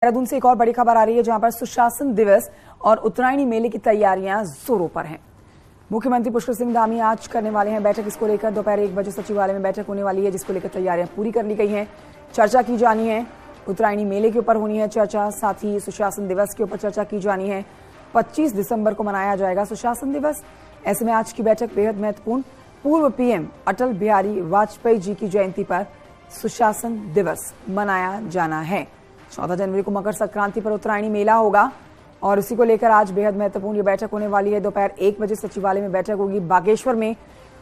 देहरादून से एक और बड़ी खबर आ रही है, जहां पर सुशासन दिवस और उत्तरायणी मेले की तैयारियां जोरों पर हैं। मुख्यमंत्री पुष्कर सिंह धामी आज करने वाले हैं बैठक। इसको लेकर दोपहर 1 बजे सचिवालय में बैठक होने वाली है, जिसको लेकर तैयारियां पूरी कर ली गई हैं। चर्चा की जानी है, उत्तरायणी मेले के ऊपर होनी है चर्चा, साथ ही सुशासन दिवस के ऊपर चर्चा की जानी है। 25 दिसंबर को मनाया जाएगा सुशासन दिवस। ऐसे में आज की बैठक बेहद महत्वपूर्ण। पूर्व पीएम अटल बिहारी वाजपेयी जी की जयंती पर सुशासन दिवस मनाया जाना है। 14 जनवरी को मकर संक्रांति पर उत्तरायणी मेला होगा और इसी को लेकर आज बेहद महत्वपूर्ण ये बैठक होने वाली है। दोपहर 1 बजे सचिवालय में बैठक होगी। बागेश्वर में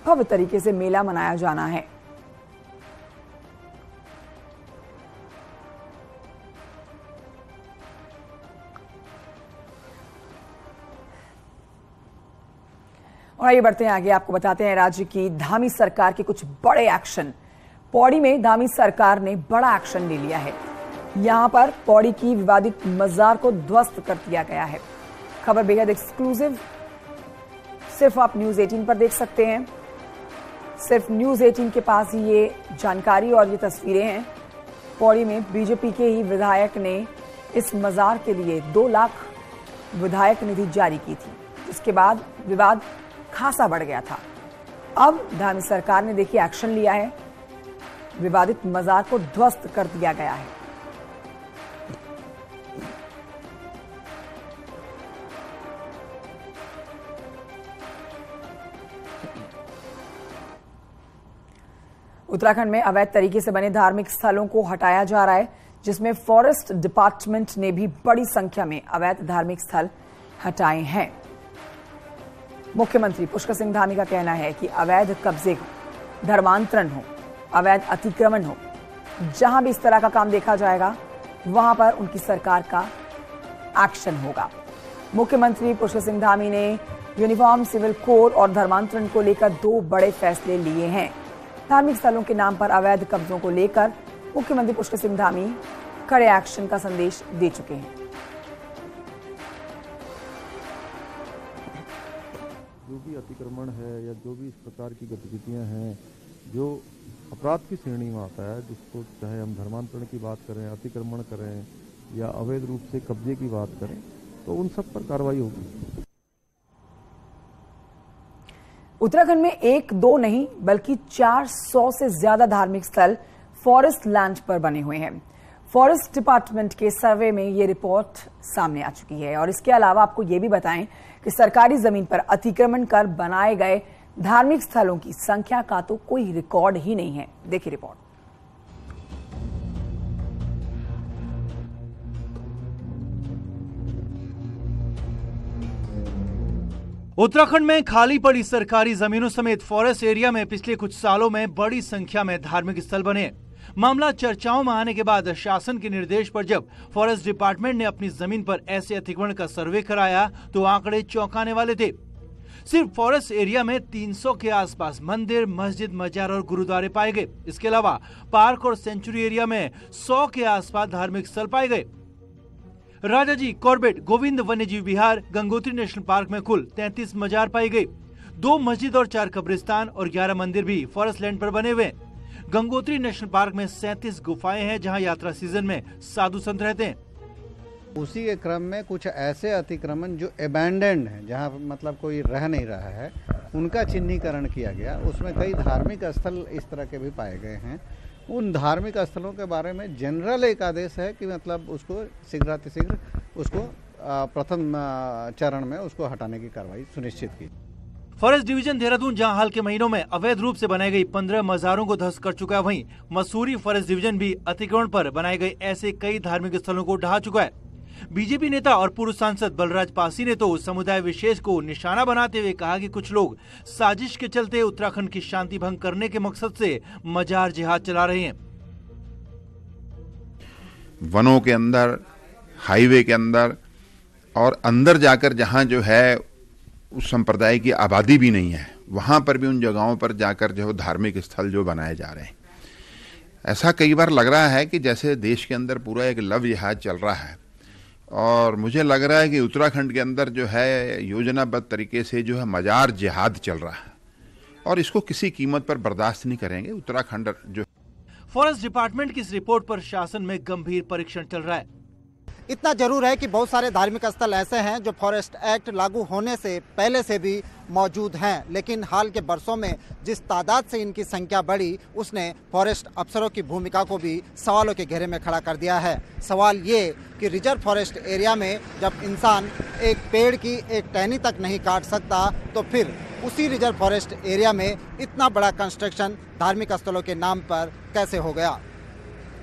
भव्य तरीके से मेला मनाया जाना है। और आइए बढ़ते हैं आगे, आपको बताते हैं राज्य की धामी सरकार के कुछ बड़े एक्शन। पौड़ी में धामी सरकार ने बड़ा एक्शन ले लिया है। यहां पर पौड़ी की विवादित मजार को ध्वस्त कर दिया गया है। खबर बेहद एक्सक्लूसिव, सिर्फ आप न्यूज 18 पर देख सकते हैं। सिर्फ न्यूज 18 के पास ही ये जानकारी और ये तस्वीरें हैं। पौड़ी में बीजेपी के ही विधायक ने इस मजार के लिए 2 लाख विधायक निधि जारी की थी, जिसके बाद विवाद खासा बढ़ गया था। अब धामी सरकार ने देखिए एक्शन लिया है, विवादित मजार को ध्वस्त कर दिया गया है। उत्तराखंड में अवैध तरीके से बने धार्मिक स्थलों को हटाया जा रहा है, जिसमें फॉरेस्ट डिपार्टमेंट ने भी बड़ी संख्या में अवैध धार्मिक स्थल हटाए हैं। मुख्यमंत्री पुष्कर सिंह धामी का कहना है कि अवैध कब्जे हो, धर्मांतरण हो, अवैध अतिक्रमण हो, जहां भी इस तरह का काम देखा जाएगा वहां पर उनकी सरकार का एक्शन होगा। मुख्यमंत्री पुष्कर सिंह धामी ने यूनिफॉर्म सिविल कोड और धर्मांतरण को लेकर 2 बड़े फैसले लिए हैं। धार्मिक स्थलों के नाम पर अवैध कब्जों को लेकर मुख्यमंत्री पुष्कर सिंह धामी कड़े एक्शन का संदेश दे चुके हैं। जो भी अतिक्रमण है या जो भी इस प्रकार की गतिविधियां हैं जो अपराध की श्रेणी में आता है, जिसको चाहे हम धर्मांतरण की बात करें, अतिक्रमण करें या अवैध रूप से कब्जे की बात करें, तो उन सब पर कार्रवाई होगी। उत्तराखंड में 1-2 नहीं बल्कि 400 से ज्यादा धार्मिक स्थल फॉरेस्ट लैंड पर बने हुए हैं। फॉरेस्ट डिपार्टमेंट के सर्वे में ये रिपोर्ट सामने आ चुकी है। और इसके अलावा आपको ये भी बताएं कि सरकारी जमीन पर अतिक्रमण कर बनाए गए धार्मिक स्थलों की संख्या का तो कोई रिकॉर्ड ही नहीं है। देखिए रिपोर्ट। उत्तराखंड में खाली पड़ी सरकारी जमीनों समेत फॉरेस्ट एरिया में पिछले कुछ सालों में बड़ी संख्या में धार्मिक स्थल बने। मामला चर्चाओं में आने के बाद शासन के निर्देश पर जब फॉरेस्ट डिपार्टमेंट ने अपनी जमीन पर ऐसे अतिक्रमण का सर्वे कराया तो आंकड़े चौंकाने वाले थे। सिर्फ फॉरेस्ट एरिया में 300 के आसपास मंदिर, मस्जिद, मजार और गुरुद्वारे पाए गए। इसके अलावा पार्क और सेंचुरी एरिया में 100 के आसपास धार्मिक स्थल पाए गए। राजाजी, कॉर्बेट, गोविंद वन्यजीव विहार, गंगोत्री नेशनल पार्क में कुल 33 मजार पाई गई। 2 मस्जिद और 4 कब्रिस्तान और 11 मंदिर भी फॉरेस्ट लैंड पर बने हुए। गंगोत्री नेशनल पार्क में 37 गुफाएं हैं, जहां यात्रा सीजन में साधु संत रहते हैं। उसी के क्रम में कुछ ऐसे अतिक्रमण जो अबैंडन्ड हैं, जहां मतलब कोई रह नहीं रहा है, उनका चिन्हीकरण किया गया। उसमें कई धार्मिक स्थल इस तरह के भी पाए गए हैं। उन धार्मिक स्थलों के बारे में जनरल एक आदेश है कि मतलब उसको शीघ्रातिशीघ्र उसको प्रथम चरण में उसको हटाने की कार्रवाई सुनिश्चित की। फॉरेस्ट डिवीजन देहरादून जहां हाल के महीनों में अवैध रूप से बनाई गई 15 मजारों को ध्वस्त कर चुका है, वहीं मसूरी फॉरेस्ट डिवीजन भी अतिक्रमण पर बनाए गए ऐसे कई धार्मिक स्थलों को ढहा चुका है। बीजेपी नेता और पूर्व सांसद बलराज पासी ने तो समुदाय विशेष को निशाना बनाते हुए कहा कि कुछ लोग साजिश के चलते उत्तराखंड की शांति भंग करने के मकसद से मजार जिहाद चला रहे हैं। वनों के अंदर, हाईवे के अंदर और अंदर जाकर जहां जो है उस संप्रदाय की आबादी भी नहीं है, वहां पर भी उन जगहों पर जाकर जो धार्मिक स्थल जो बनाए जा रहे हैं, ऐसा कई बार लग रहा है कि जैसे देश के अंदर पूरा एक लव जिहाद चल रहा है। और मुझे लग रहा है कि उत्तराखंड के अंदर जो है योजनाबद्ध तरीके से जो है मजार जिहाद चल रहा है और इसको किसी कीमत पर बर्दाश्त नहीं करेंगे। उत्तराखंड जो फॉरेस्ट डिपार्टमेंट की इस रिपोर्ट पर शासन में गंभीर परीक्षण चल रहा है। इतना जरूर है कि बहुत सारे धार्मिक स्थल ऐसे हैं जो फॉरेस्ट एक्ट लागू होने से पहले से भी मौजूद हैं, लेकिन हाल के बरसों में जिस तादाद से इनकी संख्या बढ़ी उसने फॉरेस्ट अफसरों की भूमिका को भी सवालों के घेरे में खड़ा कर दिया है। सवाल ये कि रिजर्व फॉरेस्ट एरिया में जब इंसान एक पेड़ की एक टहनी तक नहीं काट सकता तो फिर उसी रिजर्व फॉरेस्ट एरिया में इतना बड़ा कंस्ट्रक्शन धार्मिक स्थलों के नाम पर कैसे हो गया।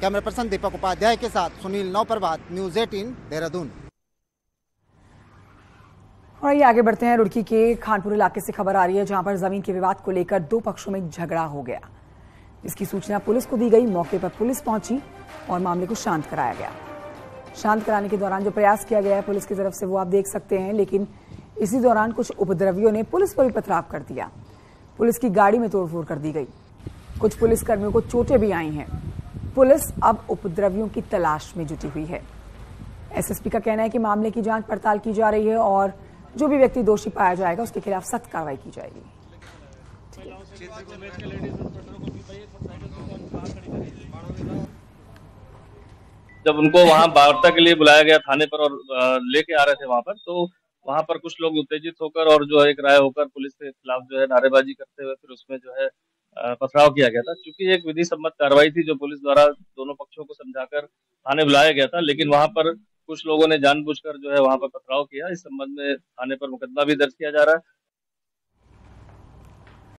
कैमरा पर्सन दीपक उपाध्याय के साथ सुनील नौप्रभात, न्यूज़ 18 देहरादून। और ये आगे बढ़ते हैं। रुड़की के खानपुर इलाके से खबर आ रही है जहां पर जमीन के विवाद को लेकर दो पक्षों में झगड़ा हो गया, जिसकी सूचना पुलिस को दी गई। मौके पर पुलिस पहुंची और मामले को शांत कराया गया। शांत कराने के दौरान जो प्रयास किया गया है पुलिस की तरफ से वो आप देख सकते हैं, लेकिन इसी दौरान कुछ उपद्रवियों ने पुलिस पर भी पथराव कर दिया। पुलिस की गाड़ी में तोड़फोड़ कर दी गई। कुछ पुलिसकर्मियों को चोटें भी आई हैं। पुलिस अब उपद्रवियों की तलाश में जुटी हुई है। एसएसपी का कहना है कि मामले की जांच पड़ताल की जा रही है और जो भी व्यक्ति दोषी पाया जाएगा उसके खिलाफ सख्त कार्रवाई की जाएगी। जब उनको वहां वार्ता के लिए बुलाया गया थाने पर और लेके आ रहे थे वहां पर, तो वहां पर कुछ लोग उत्तेजित होकर और जो है एक राय होकर पुलिस के खिलाफ जो है नारेबाजी करते हुए फिर उसमें जो है पथराव किया गया था। क्योंकि एक विधि सम्मत कार्रवाई थी जो पुलिस द्वारा दोनों पक्षों को समझाकर थाने बुलाया गया था, लेकिन वहां पर कुछ लोगों ने जानबूझकर जो है वहां पर पथराव किया। इस संबंध में थाने पर मुकदमा भी दर्ज किया जा रहा है